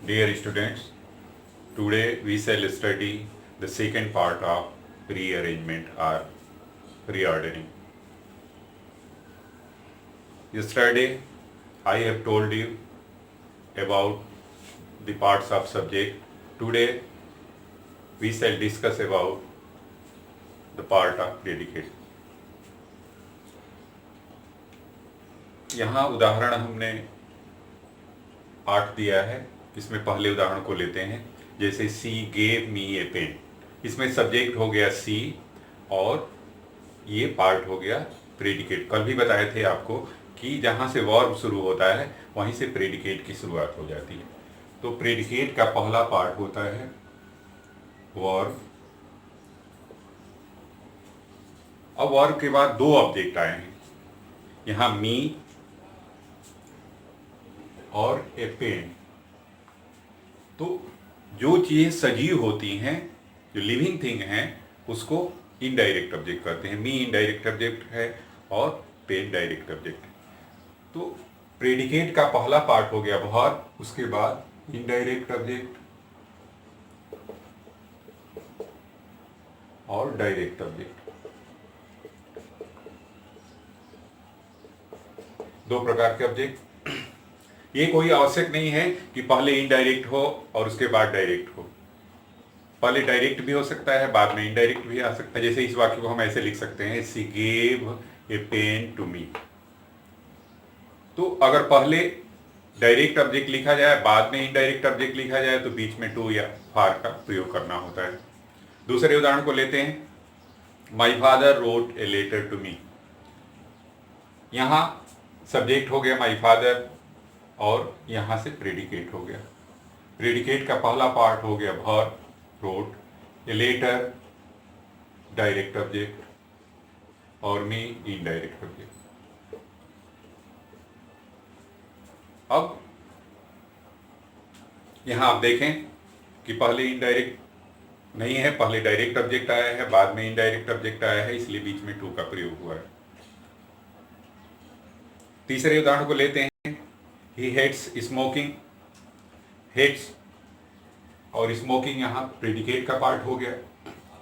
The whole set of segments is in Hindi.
Dear students, today we shall study the second part of rearrangement or reordering. Yesterday I have told you about the parts of subject. Today we shall discuss about the part of predicate. यहाँ उदाहरण हमने 8 दिया है। इसमें पहले उदाहरण को लेते हैं। जैसे she gave me a pen, इसमें सब्जेक्ट हो गया सी और ये पार्ट हो गया प्रेडिकेट। कल भी बताए थे आपको कि जहाँ से वर्ब शुरू होता है वहीं से प्रेडिकेट की शुरुआत हो जाती है। तो प्रेडिकेट का पहला पार्ट होता है वर्ब। अब वर्ब के बाद दो ऑब्जेक्ट आए हैं, यहाँ मी और ए पेन। तो जो चीज़ें सजीव होती हैं, जो लिविंग थिंग हैं, उसको इनडायरेक्ट ऑब्जेक्ट कहते हैं। मी इनडायरेक्ट ऑब्जेक्ट है और पेन डायरेक्ट ऑब्जेक्ट है। तो प्रेडिकेट का पहला पार्ट हो गया वर्ब, उसके बाद इनडायरेक्ट ऑब्जेक्ट और डायरेक्ट ऑब्जेक्ट। दो प्रकार के ऑब्जेक्ट। ये कोई आवश्यक नहीं है कि पहले इनडायरेक्ट हो और उसके बाद डायरेक्ट हो। पहले डायरेक्ट भी हो सकता है, बाद में इनडायरेक्ट भी आ सकता है। जैसे इस वाक्य को हम ऐसे लिख सकते हैं, she gave a pen to me. तो अगर पहले डायरेक्ट ऑब्जेक्ट लिखा जाए, बाद में इनडायरेक्ट ऑब्जेक्ट लिखा जाए, तो बीच में टू या फार का प्रयोग करना होता है। दूसरे उदाहरण को लेते हैं, my father wrote a letter to me. यहां सब्जेक्ट हो गया माई फादर और यहां से प्रेडिकेट हो गया। प्रेडिकेट का पहला पार्ट हो गया verb, wrote. A letter direct object और मी इनडायरेक्ट ऑब्जेक्ट। अब यहां आप देखें कि पहले इनडायरेक्ट नहीं है, पहले डायरेक्ट ऑब्जेक्ट आया है, बाद में इनडायरेक्ट ऑब्जेक्ट आया है, इसलिए बीच में टू का प्रयोग हुआ है। तीसरे उदाहरण को लेते हैं, ही हेट्स स्मोकिंग। हेट्स और स्मोकिंग यहाँ प्रेडिकेट का पार्ट हो गया,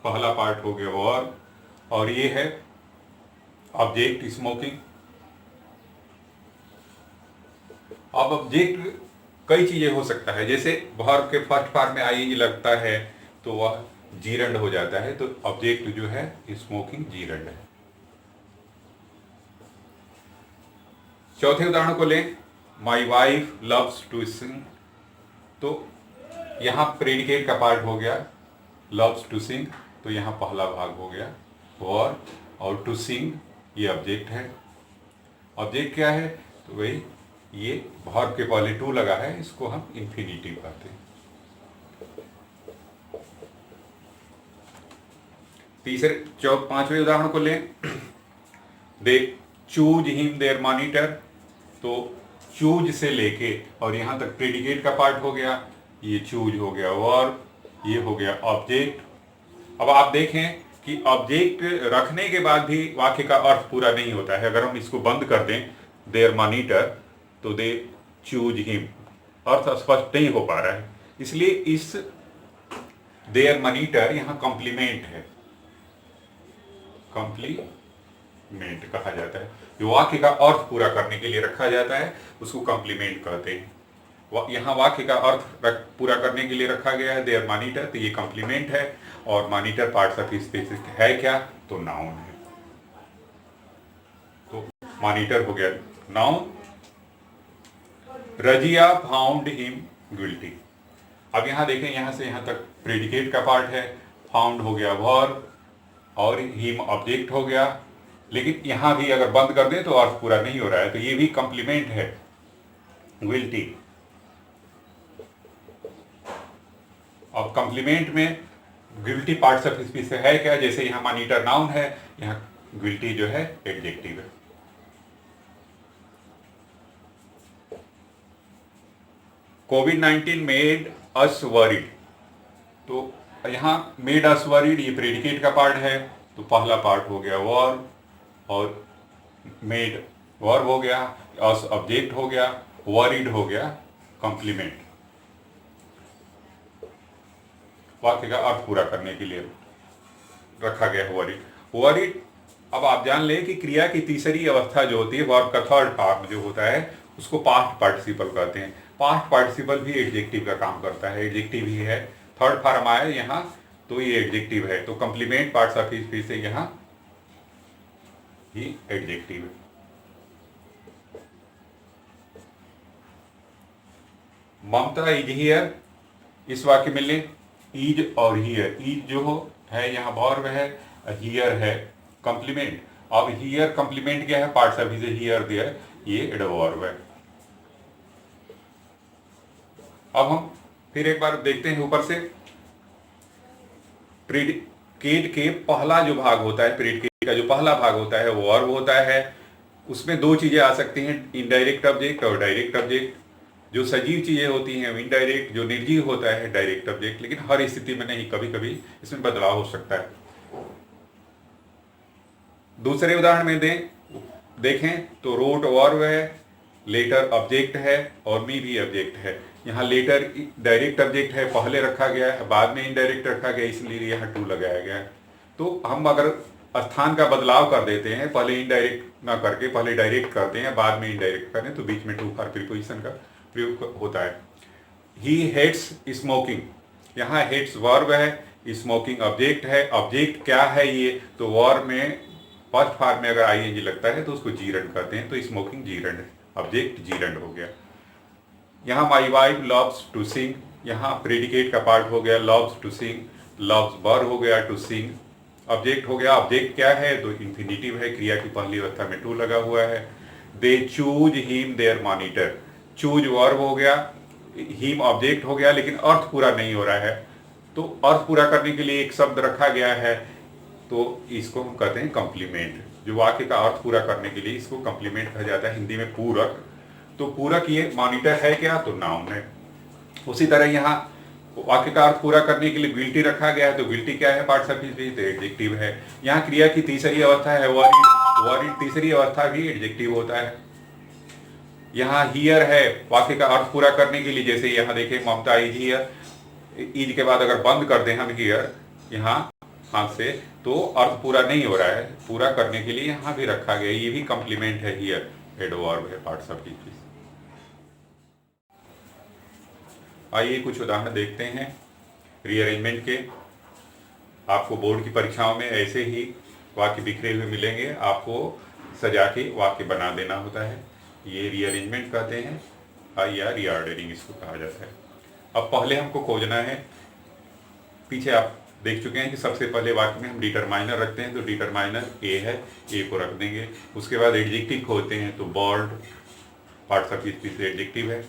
पहला पार्ट हो गया वर्ब और ये है ऑब्जेक्ट स्मोकिंग। अब ऑब्जेक्ट कई चीजें हो सकता है, जैसे वर्ब के फर्स्ट पार्ट में आईएनजी लगता है तो वह जीरंड हो जाता है, तो ऑब्जेक्ट जो है स्मोकिंग जीरंड है। चौथे उदाहरण को लें, my wife loves to sing. तो यहाँ प्रेडिकेट का पार्ट हो गया लव्स टू सिंग, तो यहाँ पहला भाग हो गया वर्ब और टू सिंग ये ऑब्जेक्ट है। ऑब्जेक्ट क्या है? तो वही ये वर्ब के पहले टू लगा है, इसको हम इंफिनिटिव कहते हैं। पांचवें उदाहरण को लें, they choose him their monitor. तो चूज से लेके और यहां तक प्रेडिकेट का पार्ट हो गया, ये चूज हो गया वर्ब, ये हो गया ऑब्जेक्ट। अब आप देखें कि ऑब्जेक्ट रखने के बाद भी वाक्य का अर्थ पूरा नहीं होता है। अगर हम इसको बंद कर दें देयर मॉनिटर, तो दे चूज हिम, अर्थ स्पष्ट नहीं हो पा रहा है। इसलिए इस देयर मॉनिटर यहां कॉम्प्लीमेंट है, कॉम्प्लीमेंट कहा जाता है। जो वाक्य का अर्थ पूरा करने के लिए रखा जाता है उसको कॉम्प्लीमेंट कहते हैं। यहाँ वाक्य का अर्थ पूरा करने के लिए रखा गया है देयर मॉनिटर, तो ये कॉम्प्लीमेंट है। और मॉनिटर पार्ट्स ऑफ स्पीच है क्या? तो नाउन है। तो मॉनिटर हो गया noun. Razia found him guilty. अब यहाँ देखें, यहाँ से यहाँ तक प्रेडिकेट का पार्ट है, फाउंड हो गया वर्ब और हिम ऑब्जेक्ट हो गया। लेकिन यहां भी अगर बंद कर दें तो अर्थ पूरा नहीं हो रहा है, तो ये भी कॉम्प्लीमेंट है विल्टी। अब कॉम्प्लीमेंट में गिल्टी पार्ट्स ऑफ स्पीच से है क्या? जैसे यहां मॉनिटर नाउन है, यहां गिल्टी जो है एडजेक्टिव है। कोविड-19 मेड अस वरीड। तो यहां मेड अस वरीड ये प्रेडिकेट का पार्ट है, तो पहला पार्ट हो गया वर्ब और मेड वर्ब हो गया, अस ऑब्जेक्ट हो गया, वरीड हो गया कॉम्प्लीमेंट। वाक्य का अर्थ पूरा करने के लिए रखा गया वर इट। वर इट, अब आप जान लें कि क्रिया की तीसरी अवस्था जो होती है, वर्ब का थर्ड फॉर्म जो होता है, उसको पास्ट पार्टिसिपल कहते हैं। पास्ट पार्टिसिपल भी एडजेक्टिव का काम करता है, एडजेक्टिव ही है। थर्ड फॉर्म आया यहाँ तो ये एडजेक्टिव है, तो कंप्लीमेंट पार्ट्स ऑफ स्पीच फिर से यहाँ ही एडजेक्टिव है। ममता इज हियर, इस वाक्य में ले इज और हियर। इज जो हो है यहाँ वर्ब है, हियर है कंप्लीमेंट। अब हियर कंप्लीमेंट क्या है, parts of speech here there, ये एडवर्ब है। अब हम फिर एक बार देखते हैं ऊपर से। प्रेडिकेट के पहला जो भाग होता है, प्रेडिकेट का जो पहला भाग होता है वो वर्ब होता है। उसमें दो चीजें आ सकती हैं, इनडायरेक्ट ऑब्जेक्ट और डायरेक्ट ऑब्जेक्ट। जो सजीव चीजें होती हैं इनडायरेक्ट, जो निर्जीव होता है डायरेक्ट ऑब्जेक्ट। लेकिन हर स्थिति में नहीं, कभी कभी इसमें बदलाव हो सकता है। दूसरे उदाहरण में देखें तो रोट वर्ब है, लेटर ऑब्जेक्ट है और मी भी ऑब्जेक्ट है। यहाँ लेटर डायरेक्ट ऑब्जेक्ट है, पहले रखा गया है, बाद में इनडायरेक्ट रखा गया, इसलिए यहाँ टू लगाया गया है। तो हम अगर स्थान का बदलाव कर देते हैं, पहले इनडायरेक्ट ना करके पहले डायरेक्ट करते हैं, बाद में इनडायरेक्ट करें, तो बीच में टू फॉर प्रीपोजिशन का प्रयोग होता है। ही हेट्स स्मोकिंग, यहाँ हेट्स वर्ब है, स्मोकिंग ऑब्जेक्ट है। ऑब्जेक्ट क्या है ये, तो वर्ब में फर्स्ट फॉर्म में अगर आईएनजी लगता है तो उसको जीरंड कहते हैं, तो स्मोकिंग जीरंड है, ऑब्जेक्ट जीरंड हो गया। यहाँ my wife loves to sing, यहाँ प्रेडिकेट का पार्ट हो गया loves to sing, loves verb हो गया, टू सिंग ऑब्जेक्ट हो गया। ऑब्जेक्ट क्या है, तो इंफिनिटिव है, क्रिया की पहली अवस्था में टू लगा हुआ है। They choose him their monitor, choose verb हो गया, हिम ऑब्जेक्ट हो गया, लेकिन अर्थ पूरा नहीं हो रहा है, तो अर्थ पूरा करने के लिए एक शब्द रखा गया है, तो इसको हम कहते हैं कंप्लीमेंट। जो वाक्य का अर्थ पूरा करने के लिए इसको कंप्लीमेंट कहा जाता है, हिंदी में पूरक। तो पूरक ये मॉनिटर है क्या, तो नाउन है। उसी तरह यहाँ वाक्य का अर्थ पूरा करने के लिए गिल्टी रखा गया है, तो गिल्टी क्या है, पार्ट्स ऑफ स्पीच, तो एडजेक्टिव है। यहाँ क्रिया की तीसरी अवस्था है वरीड, वरीड तीसरी अवस्था भी एडजेक्टिव होता है। यहाँ हियर है, वाक्य का अर्थ पूरा करने के लिए, जैसे यहाँ देखें ममता इज हियर, इज के बाद अगर बंद कर दें हम हियर यहाँ हाथ से, तो अर्थ पूरा नहीं हो रहा है, पूरा करने के लिए यहाँ भी रखा गया, ये भी कंप्लीमेंट है, हियर एडवर्ब है, पार्ट्स ऑफ स्पीच। आइए कुछ उदाहरण देखते हैं रीअरेंजमेंट के। आपको बोर्ड की परीक्षाओं में ऐसे ही वाक्य बिखरे हुए मिलेंगे, आपको सजा के वाक्य बना देना होता है, ये रीअरेंजमेंट कहते हैं या रीऑर्डरिंग इसको कहा जाता है। अब पहले हमको खोजना है, पीछे आप देख चुके हैं कि सबसे पहले वाक्य में हम डिटरमाइनर रखते हैं, तो डिटरमाइनर ए है, ए को रख देंगे। उसके बाद एडजेक्टिव खोजते हैं, तो bold parts of speech adjective है।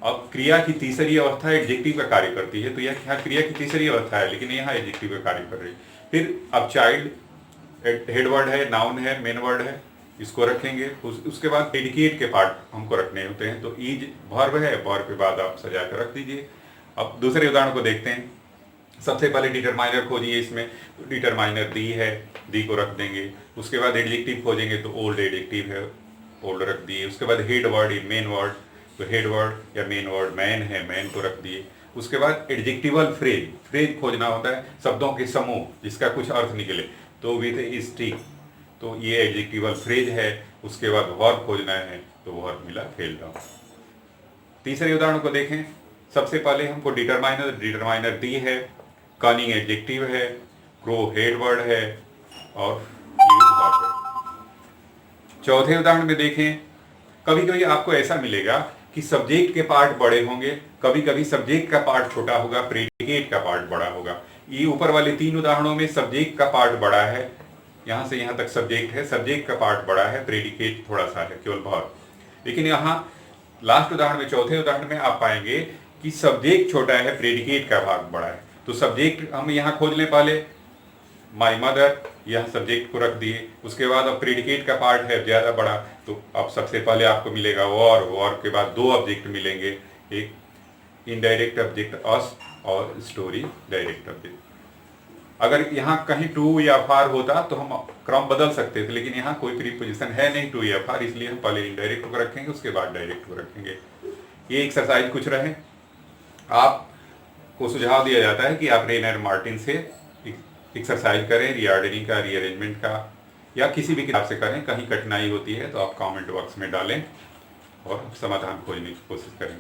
अब क्रिया की तीसरी अवस्था एडजेक्टिव का कार्य करती है, तो यह यहाँ क्रिया की तीसरी अवस्था है, लेकिन यहाँ एडजेक्टिव का कार्य कर रही है। फिर अब चाइल्ड हेड वर्ड है, नाउन है, मेन वर्ड है, इसको रखेंगे। उसके बाद प्रेडिकेट के पार्ट हमको रखने होते हैं, तो इज वर्ब है, वर्ब के बाद आप सजा कर रख दीजिए। अब दूसरे उदाहरण को देखते हैं। सबसे पहले डिटरमाइनर खोजिए, इसमें तो डिटरमाइनर दी है, दी को रख देंगे। उसके बाद एडजेक्टिव खोजेंगे, तो ओल्ड एडजेक्टिव है, ओल्ड रख दिए। उसके बाद हेड वर्ड है, मेन वर्ड, तो हेड वर्ड या मेन वर्ड मैन है, मैन को रख दिए। उसके बाद एडजेक्टिवल फ्रेज, फ्रेज खोजना होता है शब्दों के समूह जिसका कुछ अर्थ निकले, तो विथ स्टिक, तो ये एडजेक्टिवल फ्रेज है। उसके बाद वर्ब खोजना है, तो वर्ब मिला फेल डाउन। तीसरे उदाहरण को देखें। सबसे पहले हमको डिटरमाइनर दी है, कनिंग एडजेक्टिव है, क्रो हेड वर्ड है और वर्ब है। चौथे उदाहरण में देखें, कभी कभी आपको ऐसा मिलेगा कि सब्जेक्ट के पार्ट बड़े होंगे, कभी कभी सब्जेक्ट का पार्ट छोटा होगा, प्रेडिकेट का पार्ट बड़ा होगा। ये ऊपर वाले तीन उदाहरणों में सब्जेक्ट का पार्ट बड़ा है, यहाँ से यहाँ तक सब्जेक्ट है, सब्जेक्ट का पार्ट बड़ा है, प्रेडिकेट थोड़ा सा है, केवल वर्ब। लेकिन यहाँ लास्ट उदाहरण में, चौथे उदाहरण में आप पाएंगे कि सब्जेक्ट छोटा है, प्रेडिकेट का भाग बड़ा है। तो सब्जेक्ट हम यहाँ खोज लें, पहले माई मदर, यह सब्जेक्ट को रख दिए। उसके बाद अब प्रेडिकेट का पार्ट है ज्यादा बड़ा, तो अब सबसे पहले आपको मिलेगा वॉर के बाद दो ऑब्जेक्ट मिलेंगे, एक इनडायरेक्ट ऑब्जेक्ट अस और स्टोरी डायरेक्ट ऑब्जेक्ट। अगर यहाँ कहीं टू या फार होता तो हम क्रम बदल सकते थे, लेकिन यहाँ कोई प्रीपोजिशन है नहीं टू या फार, इसलिए हम पहले इनडायरेक्ट को रखेंगे, उसके बाद डायरेक्ट को रखेंगे। ये एक्सरसाइज कुछ रहे, आप आपको सुझाव दिया जाता है कि आप रेनर मार्टिन से एक्सरसाइज करें, रियार्डनी का, रीअरेंजमेंट का, या किसी भी किताब से करें। कहीं कठिनाई होती है तो आप कमेंट बॉक्स में डालें और समाधान खोजने की कोशिश करें।